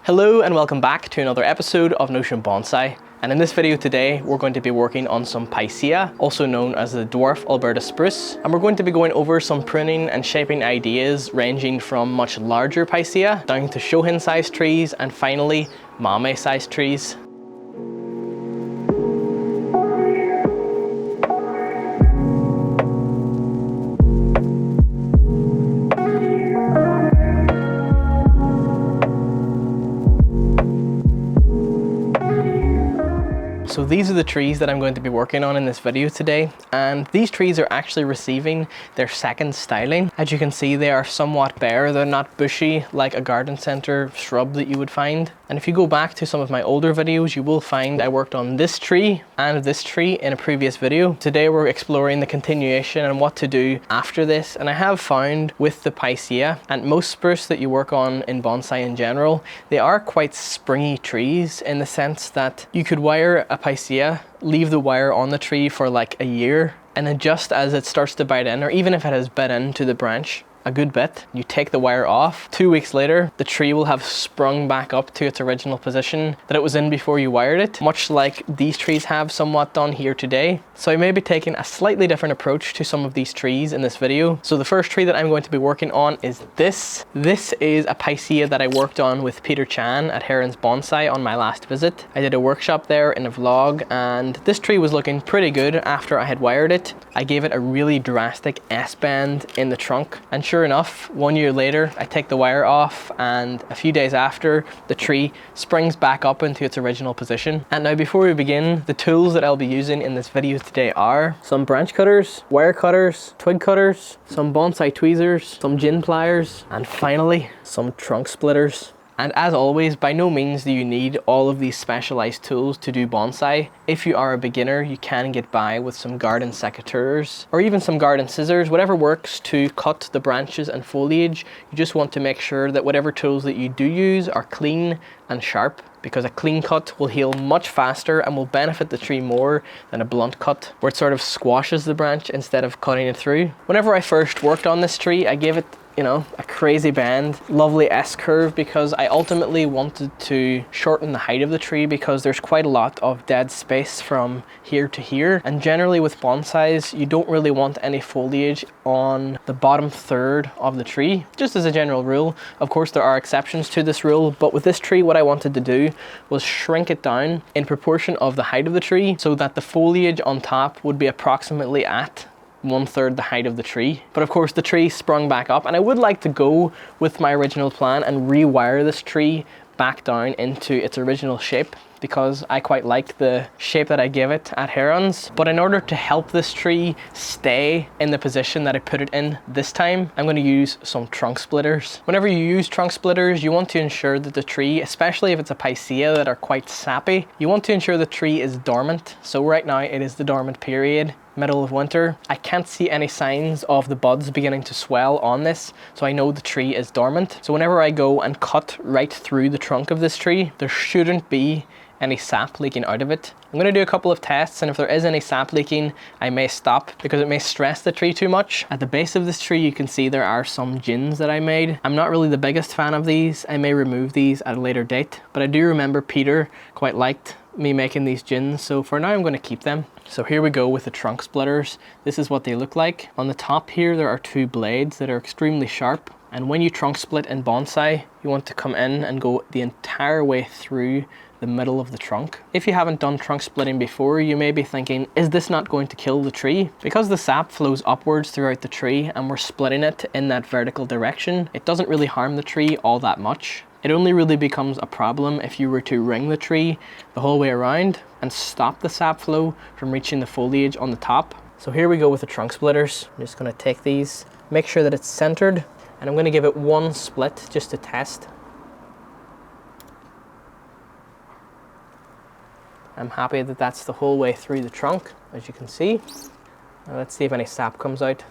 Hello and welcome back to another episode of Notion Bonsai. And in this video today, we're going to be working on some Picea, also known as the dwarf Alberta spruce. And we're going to be going over some pruning and shaping ideas ranging from much larger Picea down to Shohin-sized trees and finally Mame-sized trees. So these are the trees that I'm going to be working on in this video today, and these trees are actually receiving their second styling. As you can see, they are somewhat bare. They're not bushy like a garden center shrub that you would find. And if you go back to some of my older videos, you will find I worked on this tree and this tree in a previous video. Today we're exploring the continuation and what to do after this. And I have found with the Picea and most spruce that you work on in bonsai in general, they are quite springy trees in the sense that you could wire a Picea, leave the wire on the tree for like a year, and then just as it starts to bite in, or even if it has bit into the branch a good bit, you take the wire off. 2 weeks later, the tree will have sprung back up to its original position that it was in before you wired it, much like these trees have somewhat done here today. So I may be taking a slightly different approach to some of these trees in this video. So the first tree that I'm going to be working on is this. This is a Picea that I worked on with Peter Chan at Herons Bonsai on my last visit. I did a workshop there in a vlog, and this tree was looking pretty good after I had wired it. I gave it a really drastic S-bend in the trunk, and sure enough, 1 year later, I take the wire off, and a few days after, the tree springs back up into its original position. And now before we begin, the tools that I'll be using in this video today are some branch cutters, wire cutters, twig cutters, some bonsai tweezers, some gin pliers, and finally, some trunk splitters. And as always, by no means do you need all of these specialized tools to do bonsai. If you are a beginner, you can get by with some garden secateurs or even some garden scissors, whatever works to cut the branches and foliage. You just want to make sure that whatever tools that you do use are clean and sharp, because a clean cut will heal much faster and will benefit the tree more than a blunt cut, where it sort of squashes the branch instead of cutting it through. Whenever I first worked on this tree, I gave it, you know, a crazy bend, lovely S-curve, because I ultimately wanted to shorten the height of the tree because there's quite a lot of dead space from here to here. And generally with bonsais, you don't really want any foliage on the bottom third of the tree, just as a general rule. Of course, there are exceptions to this rule, but with this tree, what I wanted to do was shrink it down in proportion of the height of the tree so that the foliage on top would be approximately at 1/3 the height of the tree. But of course the tree sprung back up, and I would like to go with my original plan and rewire this tree back down into its original shape, because I quite liked the shape that I gave it at Herons. But in order to help this tree stay in the position that I put it in this time, I'm going to use some trunk splitters. Whenever you use trunk splitters, you want to ensure that the tree, especially if it's a Picea that are quite sappy, you want to ensure the tree is dormant. So right now it is the dormant period, middle of winter. I can't see any signs of the buds beginning to swell on this, so I know the tree is dormant. So whenever I go and cut right through the trunk of this tree, there shouldn't be any sap leaking out of it. I'm going to do a couple of tests, and if there is any sap leaking, I may stop because it may stress the tree too much. At the base of this tree, you can see there are some gins that I made. I'm not really the biggest fan of these. I may remove these at a later date, but I do remember Peter quite liked me making these gins, so for now I'm going to keep them. So here we go with the trunk splitters. This is what they look like. On the top here, there are two blades that are extremely sharp. And when you trunk split in bonsai, you want to come in and go the entire way through the middle of the trunk. If you haven't done trunk splitting before, you may be thinking, is this not going to kill the tree? Because the sap flows upwards throughout the tree and we're splitting it in that vertical direction, it doesn't really harm the tree all that much. It only really becomes a problem if you were to ring the tree the whole way around and stop the sap flow from reaching the foliage on the top. So here we go with the trunk splitters. I'm just going to take these, make sure that it's centered, and I'm going to give it one split just to test. I'm happy that that's the whole way through the trunk, as you can see. Now let's see if any sap comes out.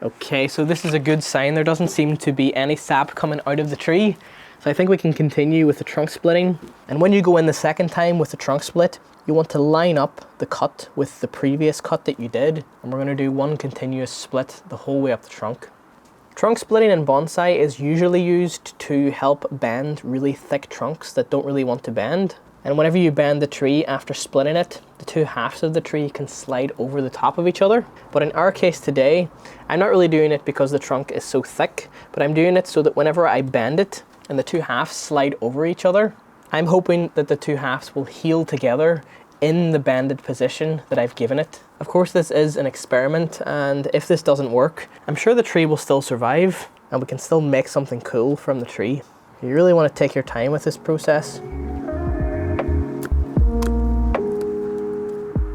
Okay, so this is a good sign. There doesn't seem to be any sap coming out of the tree. So I think we can continue with the trunk splitting. And when you go in the second time with the trunk split, you want to line up the cut with the previous cut that you did. And we're going to do one continuous split the whole way up the trunk. Trunk splitting in bonsai is usually used to help bend really thick trunks that don't really want to bend. And whenever you bend the tree after splitting it, the two halves of the tree can slide over the top of each other. But in our case today, I'm not really doing it because the trunk is so thick, but I'm doing it so that whenever I bend it and the two halves slide over each other, I'm hoping that the two halves will heal together in the bended position that I've given it. Of course, this is an experiment, and if this doesn't work, I'm sure the tree will still survive and we can still make something cool from the tree. You really want to take your time with this process.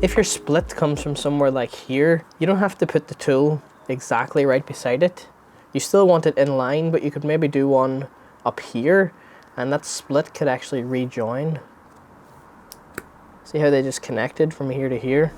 If your split comes from somewhere like here, you don't have to put the tool exactly right beside it. You still want it in line, but you could maybe do one up here, and that split could actually rejoin. See how they just connected from here to here?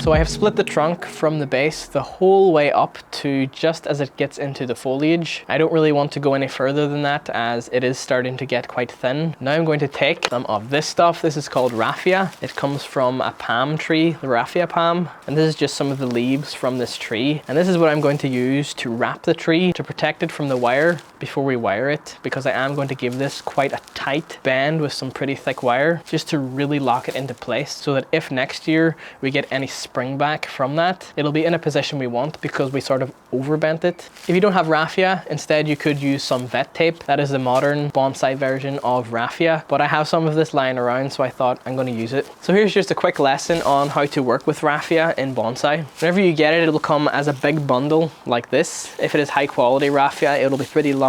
So I have split the trunk from the base the whole way up to just as it gets into the foliage. I don't really want to go any further than that as it is starting to get quite thin. Now I'm going to take some of this stuff. This is called Raffia. It comes from a palm tree, the Raffia palm. And this is just some of the leaves from this tree. And this is what I'm going to use to wrap the tree to protect it from the wire before we wire it, because I am going to give this quite a tight bend with some pretty thick wire just to really lock it into place so that if next year we get any spring back from that, it'll be in a position we want because we sort of overbent it. If you don't have Raffia, instead you could use some vet tape. That is the modern bonsai version of Raffia, but I have some of this lying around, so I thought I'm going to use it. So here's just a quick lesson on how to work with Raffia in bonsai. Whenever you get it, it'll come as a big bundle like this. If it is high quality Raffia, it'll be pretty long.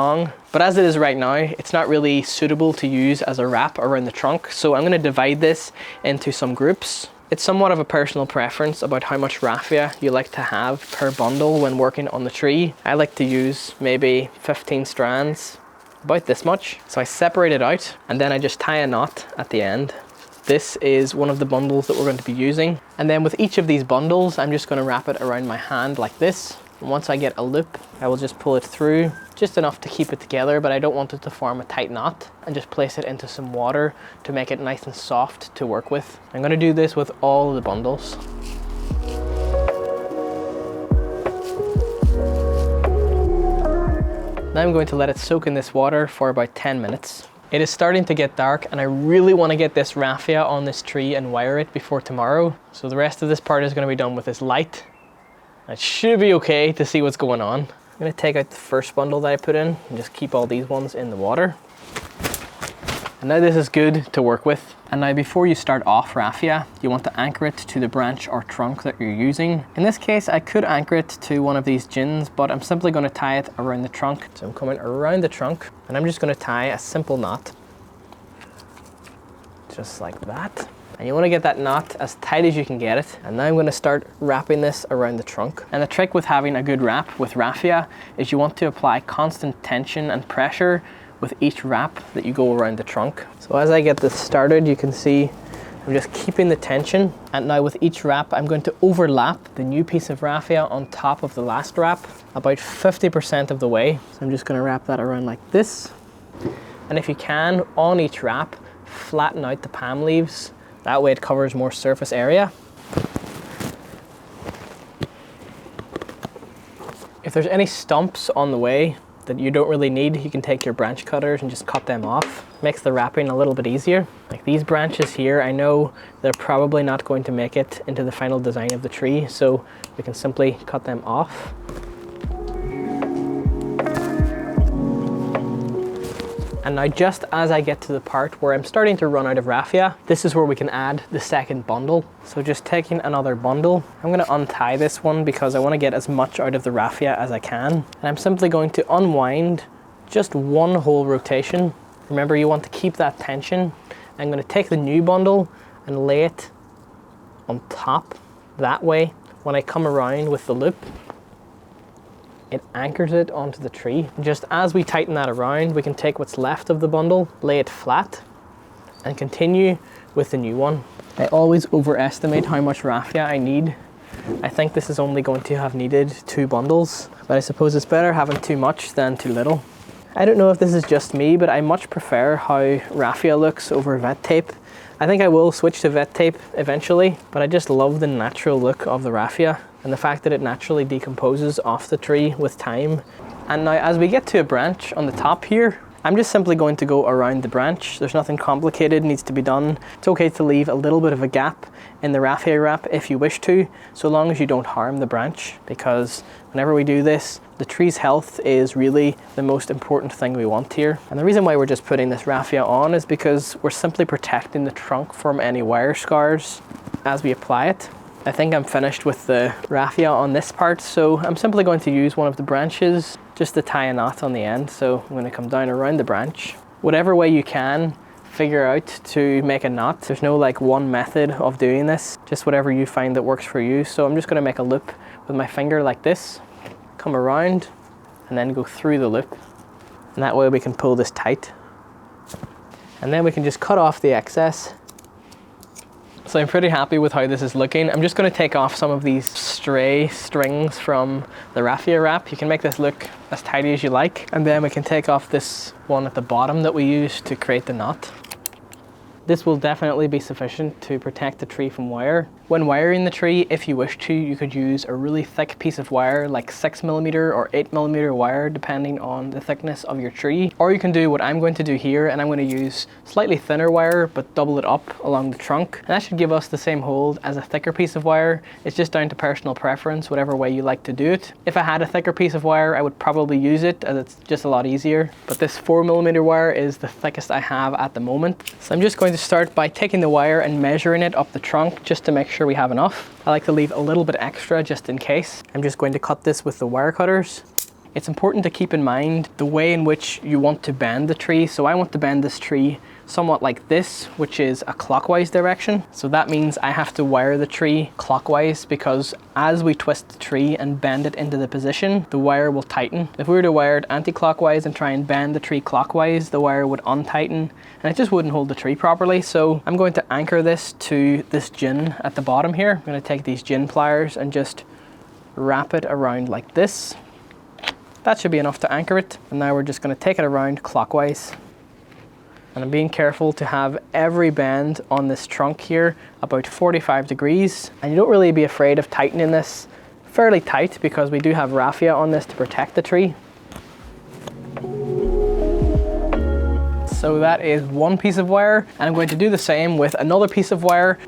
But as it is right now, it's not really suitable to use as a wrap around the trunk. So I'm going to divide this into some groups. It's somewhat of a personal preference about how much Raffia you like to have per bundle when working on the tree. I like to use maybe 15 strands, about this much. So I separate it out and then I just tie a knot at the end. This is one of the bundles that we're going to be using. And then with each of these bundles, I'm just going to wrap it around my hand like this. And once I get a loop, I will just pull it through, just enough to keep it together, but I don't want it to form a tight knot, and just place it into some water to make it nice and soft to work with. I'm going to do this with all the bundles. Now I'm going to let it soak in this water for about 10 minutes. It is starting to get dark and I really want to get this Raffia on this tree and wire it before tomorrow. So the rest of this part is going to be done with this light. It should be okay to see what's going on. I'm going to take out the first bundle that I put in and just keep all these ones in the water. And now this is good to work with. And now before you start off Raffia, you want to anchor it to the branch or trunk that you're using. In this case, I could anchor it to one of these gins, but I'm simply going to tie it around the trunk. So I'm coming around the trunk and I'm just going to tie a simple knot. Just like that. And you want to get that knot as tight as you can get it. And now I'm going to start wrapping this around the trunk. And the trick with having a good wrap with Raffia is you want to apply constant tension and pressure with each wrap that you go around the trunk. So as I get this started, you can see I'm just keeping the tension. And now with each wrap, I'm going to overlap the new piece of Raffia on top of the last wrap, about 50% of the way. So I'm just going to wrap that around like this. And if you can, on each wrap, flatten out the palm leaves. That way it covers more surface area. If there's any stumps on the way that you don't really need, you can take your branch cutters and just cut them off. Makes the wrapping a little bit easier. Like these branches here, I know they're probably not going to make it into the final design of the tree, so we can simply cut them off. And now just as I get to the part where I'm starting to run out of Raffia, this is where we can add the second bundle. So just taking another bundle, I'm going to untie this one because I want to get as much out of the Raffia as I can. And I'm simply going to unwind just one whole rotation. Remember, you want to keep that tension. I'm going to take the new bundle and lay it on top. That way, when I come around with the loop, it anchors it onto the tree. Just as we tighten that around, we can take what's left of the bundle, lay it flat, and continue with the new one. I always overestimate how much Raffia I need. I think this is only going to have needed 2 bundles, but I suppose it's better having too much than too little. I don't know if this is just me, but I much prefer how Raffia looks over vet tape. I think I will switch to vet tape eventually, but I just love the natural look of the Raffia. and the fact that it naturally decomposes off the tree with time. And now as we get to a branch on the top here, I'm just simply going to go around the branch. There's nothing complicated needs to be done. It's okay to leave a little bit of a gap in the raffia wrap if you wish to, so long as you don't harm the branch, because whenever we do this, the tree's health is really the most important thing we want here. And the reason why we're just putting this raffia on is because we're simply protecting the trunk from any wire scars as we apply it. I think I'm finished with the raffia on this part, so I'm simply going to use one of the branches just to tie a knot on the end. So I'm going to come down around the branch. Whatever way you can figure out to make a knot. There's no like one method of doing this, just whatever you find that works for you. So I'm just going to make a loop with my finger like this, come around and then go through the loop. And that way we can pull this tight. And then we can just cut off the excess. So I'm pretty happy with how this is looking. I'm just going to take off some of these stray strings from the raffia wrap. You can make this look as tidy as you like. And then we can take off this one at the bottom that we used to create the knot. This will definitely be sufficient to protect the tree from wire. When wiring the tree, if you wish to, you could use a really thick piece of wire, like 6mm or 8mm wire, depending on the thickness of your tree. Or you can do what I'm going to do here, and I'm going to use slightly thinner wire, but double it up along the trunk. And that should give us the same hold as a thicker piece of wire. It's just down to personal preference, whatever way you like to do it. If I had a thicker piece of wire, I would probably use it, as it's just a lot easier. But this 4mm wire is the thickest I have at the moment. So I'm just going to start by taking the wire and measuring it up the trunk, just to make sure we have enough. I like to leave a little bit extra just in case. I'm just going to cut this with the wire cutters. It's important to keep in mind the way in which you want to bend the tree. So I want to bend this tree somewhat like this, which is a clockwise direction. So that means I have to wire the tree clockwise, because as we twist the tree and bend it into the position, the wire will tighten. If we were to wire it anti-clockwise and try and bend the tree clockwise, the wire would untighten and it just wouldn't hold the tree properly. So I'm going to anchor this to this gin at the bottom here. I'm going to take these gin pliers and just wrap it around like this. That should be enough to anchor it. And now we're just going to take it around clockwise. And I'm being careful to have every bend on this trunk here about 45 degrees. And you don't really be afraid of tightening this fairly tight, because we do have raffia on this to protect the tree. So that is one piece of wire, and I'm going to do the same with another piece of wire.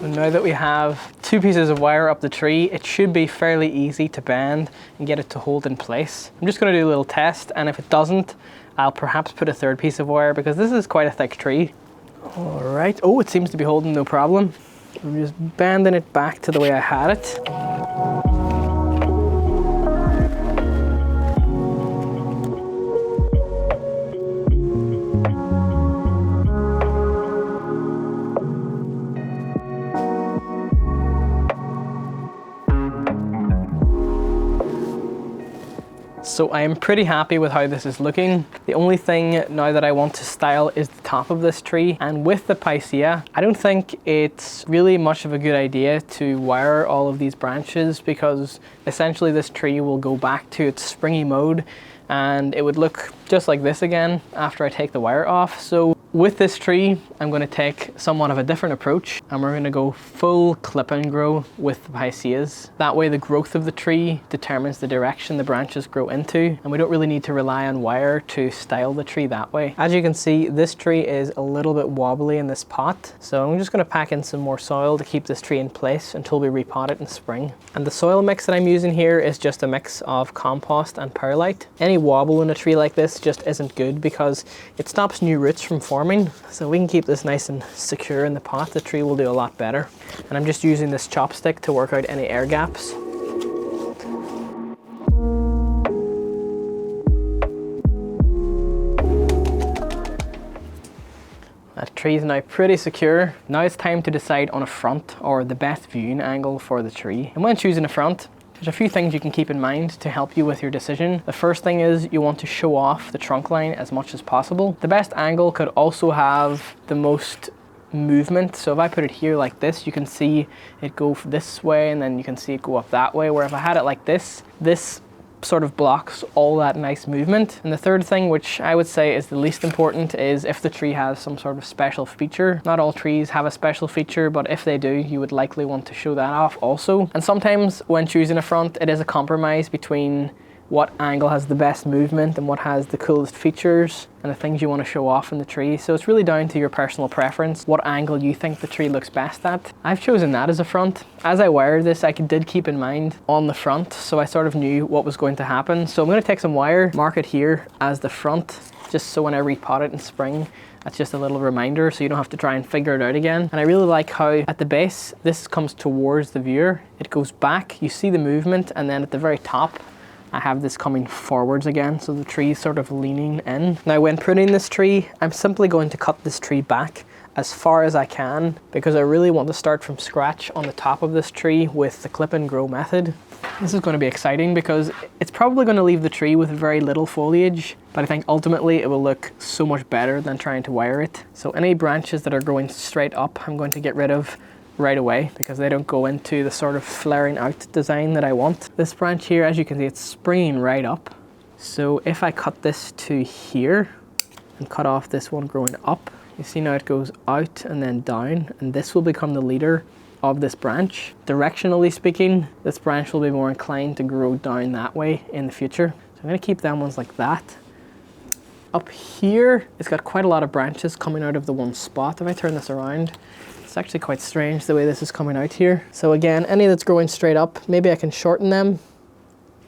Now that we have two pieces of wire up the tree, it should be fairly easy to bend and get it to hold in place. I'm just going to do a little test, and if it doesn't, I'll perhaps put a third piece of wire, because this is quite a thick tree. All right, oh, it seems to be holding no problem. I'm just bending it back to the way I had it. So I am pretty happy with how this is looking. The only thing now that I want to style is the top of this tree. And with the picea, I don't think it's really much of a good idea to wire all of these branches, because essentially this tree will go back to its springy mode and it would look just like this again after I take the wire off. So with this tree, I'm going to take somewhat of a different approach, and we're going to go full clip and grow with the piceas. That way the growth of the tree determines the direction the branches grow into, and we don't really need to rely on wire to style the tree that way. As you can see, this tree is a little bit wobbly in this pot, so I'm just going to pack in some more soil to keep this tree in place until we repot it in spring. And the soil mix that I'm using here is just a mix of compost and perlite. Any wobble in a tree like this just isn't good, because it stops new roots from forming. So we can keep this nice and secure in the pot, the tree will do a lot better. And I'm just using this chopstick to work out any air gaps. That tree is now pretty secure. Now it's time to decide on a front, or the best viewing angle for the tree. And when choosing a front, there's a few things you can keep in mind to help you with your decision. The first thing is you want to show off the trunk line as much as possible. The best angle could also have the most movement. So if I put it here like this, you can see it go this way, and then you can see it go up that way. Where if I had it like this sort of blocks all that nice movement. And the third thing, which I would say is the least important, is if the tree has some sort of special feature. Not all trees have a special feature, but if they do, you would likely want to show that off also. And sometimes when choosing a front, it is a compromise between what angle has the best movement and what has the coolest features and the things you want to show off in the tree. So it's really down to your personal preference, what angle you think the tree looks best at. I've chosen that as a front. As I wired this, I did keep in mind on the front, so I sort of knew what was going to happen. So I'm going to take some wire, mark it here as the front, just so when I repot it in spring, that's just a little reminder so you don't have to try and figure it out again. And I really like how at the base, this comes towards the viewer. It goes back, you see the movement, and then at the very top, I have this coming forwards again, so the tree is sort of leaning in. Now when pruning this tree, I'm simply going to cut this tree back as far as I can because I really want to start from scratch on the top of this tree with the clip and grow method. This is going to be exciting because it's probably going to leave the tree with very little foliage, but I think ultimately it will look so much better than trying to wire it. So any branches that are growing straight up, I'm going to get rid of right away because they don't go into the sort of flaring out design that I want. This branch here, as you can see, it's springing right up. So if I cut this to here and cut off this one growing up, you see now it goes out and then down, and this will become the leader of this branch. Directionally speaking, this branch will be more inclined to grow down that way in the future. So I'm going to keep them ones like that. Up here, it's got quite a lot of branches coming out of the one spot. If I turn this around, it's actually quite strange the way this is coming out here. So again, any that's growing straight up, maybe I can shorten them.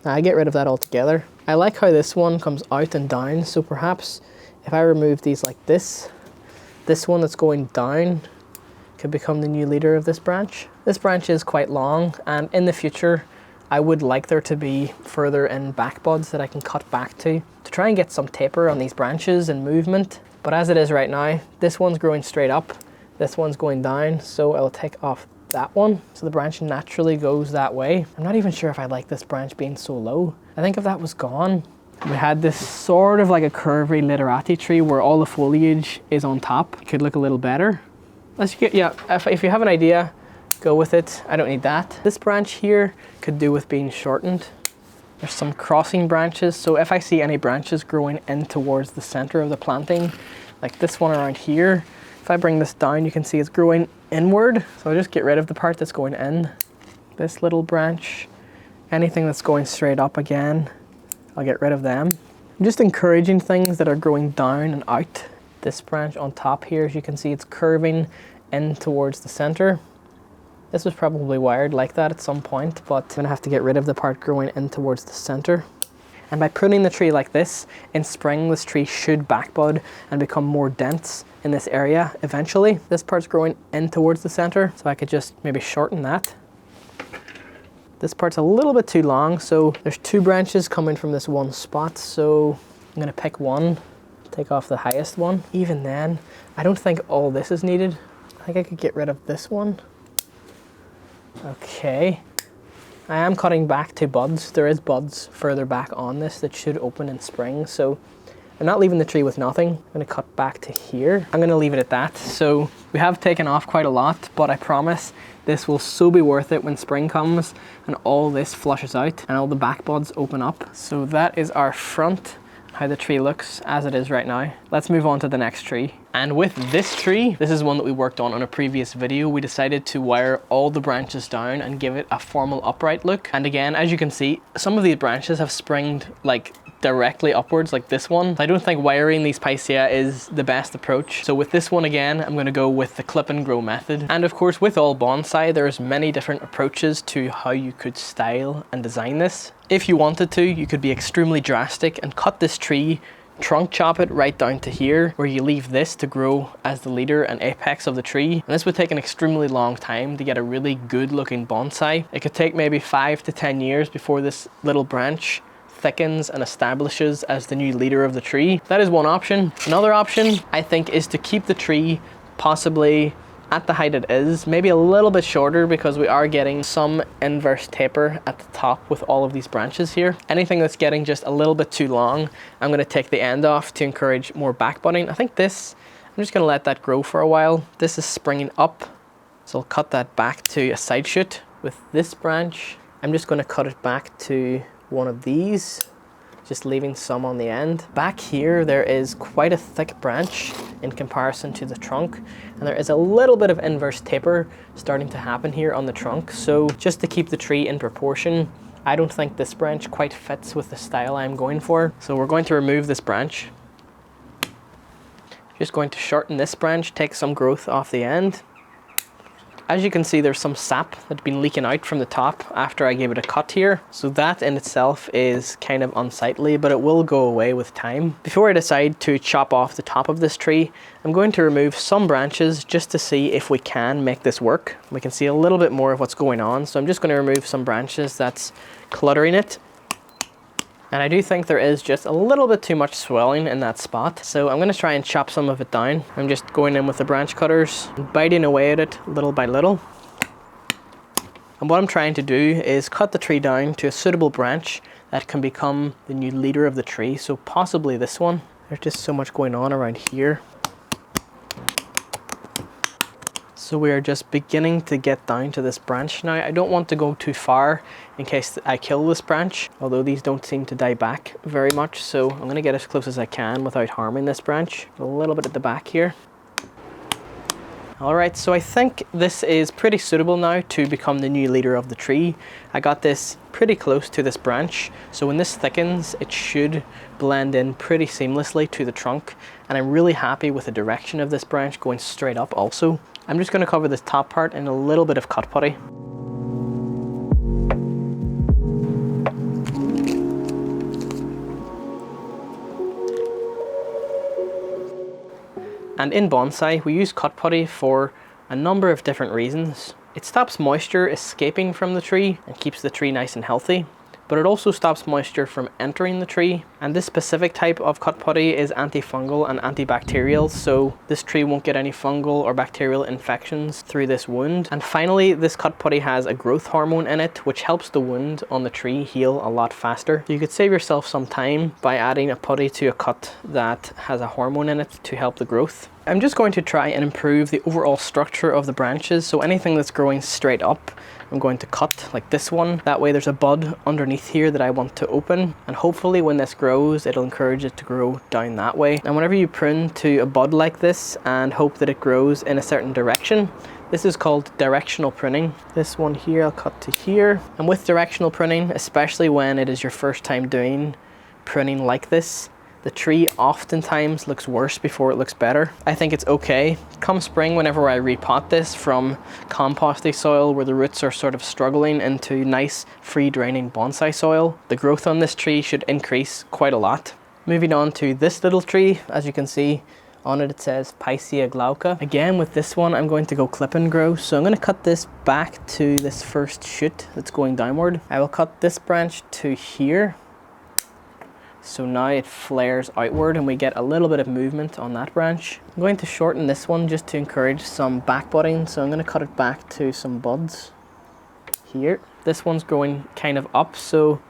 I get rid of that altogether. I like how this one comes out and down, so perhaps if I remove these like this one that's going down could become the new leader of this branch. This branch is quite long, and in the future I would like there to be further in back buds that I can cut back to try and get some taper on these branches and movement. But as it is right now, this one's growing straight up, this one's going down, so I'll take off that one. So the branch naturally goes that way. I'm not even sure if I like this branch being so low. I think if that was gone, we had this sort of like a curvy literati tree where all the foliage is on top. It could look a little better. If you have an idea, go with it. I don't need that. This branch here could do with being shortened. There's some crossing branches, so if I see any branches growing in towards the center of the planting, like this one around here, if I bring this down, you can see it's growing inward. So I'll just get rid of the part that's going in. This little branch, anything that's going straight up again, I'll get rid of them. I'm just encouraging things that are growing down and out. This branch on top here, as you can see, it's curving in towards the center. This was probably wired like that at some point, but I'm gonna have to get rid of the part growing in towards the center. And by pruning the tree like this, in spring, this tree should backbud and become more dense in this area eventually. This part's growing in towards the center, so I could just maybe shorten that. This part's a little bit too long, so there's two branches coming from this one spot, so I'm gonna pick one, take off the highest one. Even then, I don't think all this is needed. I think I could get rid of this one. Okay. I am cutting back to buds. There is buds further back on this that should open in spring, so I'm not leaving the tree with nothing. I'm gonna cut back to here. I'm gonna leave it at that. So we have taken off quite a lot, but I promise this will so be worth it when spring comes and all this flushes out and all the back buds open up. So that is our front, how the tree looks as it is right now. Let's move on to the next tree. And with this tree, this is one that we worked on a previous video. We decided to wire all the branches down and give it a formal upright look. And again, as you can see, some of these branches have springed like directly upwards like this one. I don't think wiring these Picea is the best approach. So with this one again, I'm gonna go with the clip and grow method. And of course, with all bonsai, there's many different approaches to how you could style and design this. If you wanted to, you could be extremely drastic and cut this tree, trunk chop it right down to here, where you leave this to grow as the leader and apex of the tree. And this would take an extremely long time to get a really good looking bonsai. It could take maybe 5 to 10 years before this little branch thickens and establishes as the new leader of the tree. That is one option. Another option, I think, is to keep the tree possibly at the height it is, maybe a little bit shorter because we are getting some inverse taper at the top with all of these branches here. Anything that's getting just a little bit too long, I'm gonna take the end off to encourage more back budding. I think this, I'm just gonna let that grow for a while. This is springing up, so I'll cut that back to a side shoot. With this branch, I'm just gonna cut it back to one of these, just leaving some on the end. Back here, there is quite a thick branch in comparison to the trunk, and there is a little bit of inverse taper starting to happen here on the trunk. So just to keep the tree in proportion, I don't think this branch quite fits with the style I'm going for. So we're going to remove this branch. Just going to shorten this branch, take some growth off the end. As you can see, there's some sap that's been leaking out from the top after I gave it a cut here. So that in itself is kind of unsightly, but it will go away with time. Before I decide to chop off the top of this tree, I'm going to remove some branches just to see if we can make this work. We can see a little bit more of what's going on. So I'm just going to remove some branches that's cluttering it. And I do think there is just a little bit too much swelling in that spot. So I'm going to try and chop some of it down. I'm just going in with the branch cutters, biting away at it little by little. And what I'm trying to do is cut the tree down to a suitable branch that can become the new leader of the tree. So possibly this one. There's just so much going on around here. So we are just beginning to get down to this branch now. I don't want to go too far in case I kill this branch, although these don't seem to die back very much. So I'm going to get as close as I can without harming this branch. A little bit at the back here. All right, so I think this is pretty suitable now to become the new leader of the tree. I got this pretty close to this branch, so when this thickens, it should blend in pretty seamlessly to the trunk. And I'm really happy with the direction of this branch going straight up also. I'm just going to cover this top part in a little bit of cut putty. And in bonsai, we use cut putty for a number of different reasons. It stops moisture escaping from the tree and keeps the tree nice and healthy, but it also stops moisture from entering the tree. And this specific type of cut putty is antifungal and antibacterial, so this tree won't get any fungal or bacterial infections through this wound. And finally, this cut putty has a growth hormone in it, which helps the wound on the tree heal a lot faster. So you could save yourself some time by adding a putty to a cut that has a hormone in it to help the growth. I'm just going to try and improve the overall structure of the branches, so anything that's growing straight up, I'm going to cut like this one. That way there's a bud underneath here that I want to open, and hopefully when this grows, it'll encourage it to grow down that way. And whenever you prune to a bud like this and hope that it grows in a certain direction, this is called directional pruning. This one here, I'll cut to here. And with directional pruning, especially when it is your first time doing pruning like this, the tree oftentimes looks worse before it looks better. I think it's okay. Come spring, whenever I repot this from composty soil where the roots are sort of struggling into nice free draining bonsai soil, the growth on this tree should increase quite a lot. Moving on to this little tree, as you can see on it, it says Picea glauca. Again, with this one, I'm going to go clip and grow. So I'm going to cut this back to this first shoot that's going downward. I will cut this branch to here. So now it flares outward and we get a little bit of movement on that branch. I'm going to shorten this one just to encourage some back budding. So I'm going to cut it back to some buds here. This one's growing kind of up, so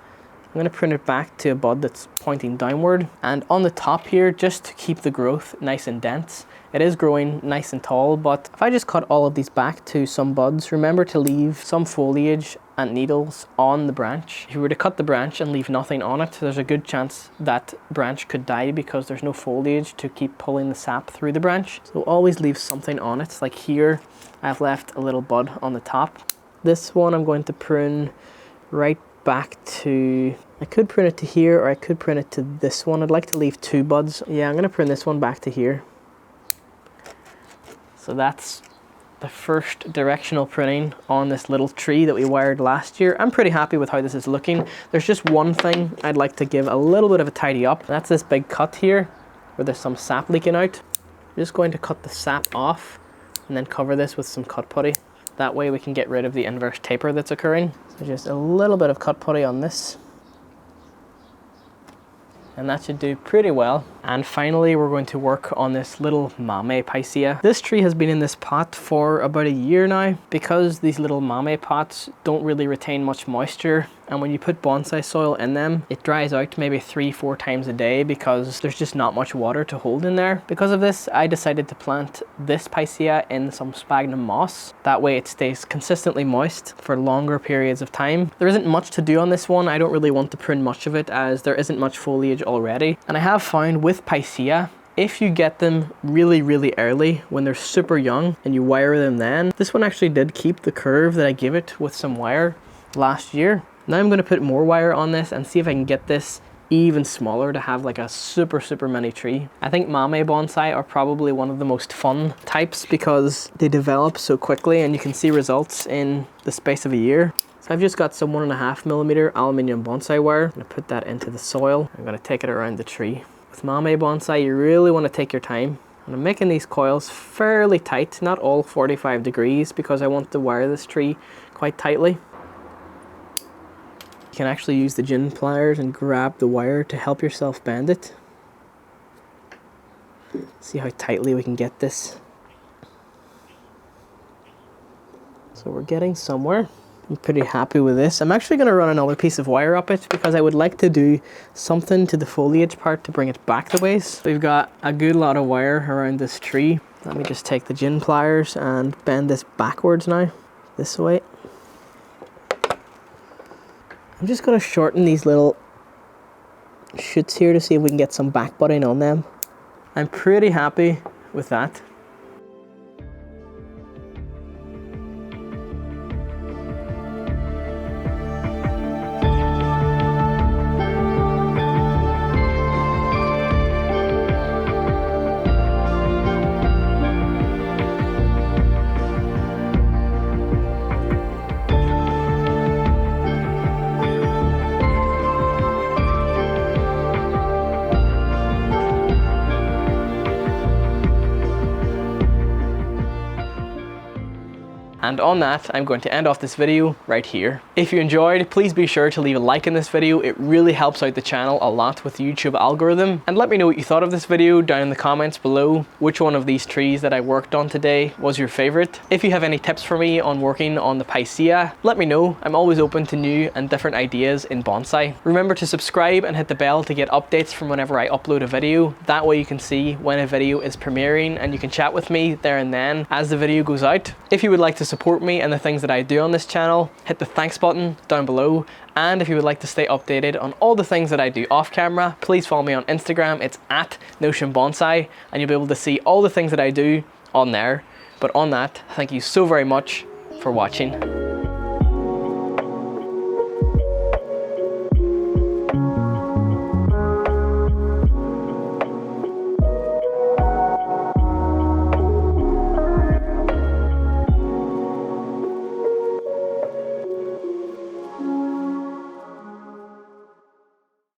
I'm going to prune it back to a bud that's pointing downward. And on the top here, just to keep the growth nice and dense, it is growing nice and tall, but if I just cut all of these back to some buds, remember to leave some foliage and needles on the branch. If you were to cut the branch and leave nothing on it, there's a good chance that branch could die because there's no foliage to keep pulling the sap through the branch. So always leave something on it. Like here, I've left a little bud on the top. This one I'm going to prune right back to, I could prune it to here or I could prune it to this one. I'd like to leave two buds. Yeah, I'm going to prune this one back to here. So that's the first directional pruning on this little tree that we wired last year. I'm pretty happy with how this is looking. There's just one thing I'd like to give a little bit of a tidy up. That's this big cut here where there's some sap leaking out. I'm just going to cut the sap off and then cover this with some cut putty. That way we can get rid of the inverse taper that's occurring. So just a little bit of cut putty on this. and that should do pretty well. And finally, we're going to work on this little Mame Picea. This tree has been in this pot for about a year now. Because these little Mame pots don't really retain much moisture, and when you put bonsai soil in them, it dries out maybe 3-4 times a day because there's just not much water to hold in there. Because of this, I decided to plant this Picea in some sphagnum moss. That way it stays consistently moist for longer periods of time. There isn't much to do on this one. I don't really want to prune much of it as there isn't much foliage already. And I have found with Picea, if you get them really early when they're super young and you wire them then, this one actually did keep the curve that I gave it with some wire last year. Now I'm going to put more wire on this and see if I can get this even smaller to have like a super mini tree. I think Mame Bonsai are probably one of the most fun types because they develop so quickly and you can see results in the space of a year. So I've just got some 1.5mm aluminium bonsai wire. I'm going to put that into the soil. I'm going to take it around the tree. With Mame Bonsai, you really want to take your time. And I'm making these coils fairly tight, not all 45 degrees because I want to wire this tree quite tightly. You can actually use the gin pliers and grab the wire to help yourself bend it. See how tightly we can get this. So we're getting somewhere. I'm pretty happy with this. I'm actually going to run another piece of wire up it because I would like to do something to the foliage part to bring it back the ways. We've got a good lot of wire around this tree. Let me just take the gin pliers and bend this backwards now, this way. I'm just going to shorten these little shoots here to see if we can get some back butting on them. I'm pretty happy with that. And on that, I'm going to end off this video right here. If you enjoyed, please be sure to leave a like in this video. It really helps out the channel a lot with the YouTube algorithm. And let me know what you thought of this video down in the comments below. Which one of these trees that I worked on today was your favorite? If you have any tips for me on working on the Picea, let me know. I'm always open to new and different ideas in bonsai. Remember to subscribe and hit the bell to get updates from whenever I upload a video. That way you can see when a video is premiering and you can chat with me there and then as the video goes out. If you would like to support me and the things that I do on this channel, hit the thanks button down below. And if you would like to stay updated on all the things that I do off camera, please follow me on Instagram. It's @NotionBonsai and you'll be able to see all the things that I do on there. But on that, thank you so very much for watching.